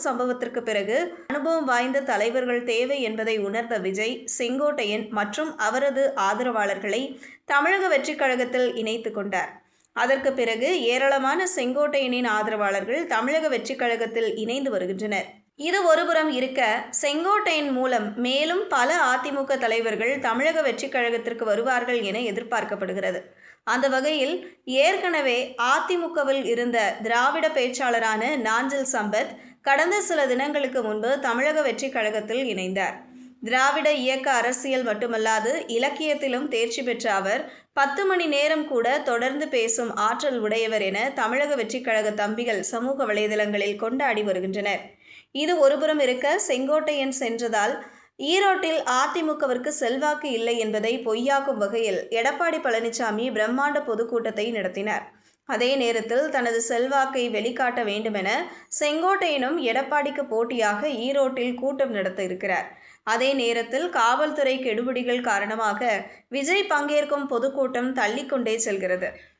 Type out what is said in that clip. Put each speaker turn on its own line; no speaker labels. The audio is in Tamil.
சம்பவத்திற்கு பிறகு அனுபவம் வாய்ந்த தலைவர்கள் தேவை என்பதை உணர்ந்த விஜய் செங்கோட்டையன் மற்றும் அவரது ஆதரவாளர்களை தமிழக வெற்றிக் கழகத்தில் இணைத்து கொண்டார். அதற்கு பிறகு ஏராளமான செங்கோட்டையனின் ஆதரவாளர்கள் தமிழக வெற்றிக் கழகத்தில் இணைந்து வருகின்றனர். இது ஒருபுறம் இருக்க, செங்கோட்டையன் மூலம் மேலும் பல அதிமுக தலைவர்கள் தமிழக வெற்றிக் கழகத்திற்கு வருவார்கள் என எதிர்பார்க்கப்படுகிறது. அந்த வகையில் ஏற்கனவே அதிமுகவில் இருந்த திராவிட பேச்சாளரான நாஞ்சில் சம்பத் கடந்த சில தினங்களுக்கு முன்பு தமிழக வெற்றிக் கழகத்தில் இணைந்தார். திராவிட இயக்க அரசியல் மட்டுமல்லாது இலக்கியத்திலும் தேர்ச்சி பெற்ற அவர் 10 மணி நேரம் கூட தொடர்ந்து பேசும் ஆற்றல் உடையவர் என தமிழக வெற்றிக் கழக தம்பிகள் சமூக வலைதளங்களில் கொண்டாடி வருகின்றனர். இது ஒருபுறம் இருக்க, செங்கோட்டையன் சென்றதால் ஈரோட்டில் அதிமுகவிற்கு செல்வாக்கு இல்லை என்பதை பொய்யாக்கும் வகையில் எடப்பாடி பழனிசாமி பிரம்மாண்ட பொதுக்கூட்டத்தை நடத்தினார். அதே நேரத்தில் தனது செல்வாக்கை வெளிக்காட்ட வேண்டுமென செங்கோட்டையனும் எடப்பாடிக்கு போட்டியாக ஈரோட்டில் கூட்டம் நடத்த இருக்கிறார். அதே நேரத்தில் காவல்துறை கெடுபிடிகள் காரணமாக விஜய் பங்கேற்கும் பொதுக்கூட்டம் தள்ளிக்கொண்டே செல்கிறது.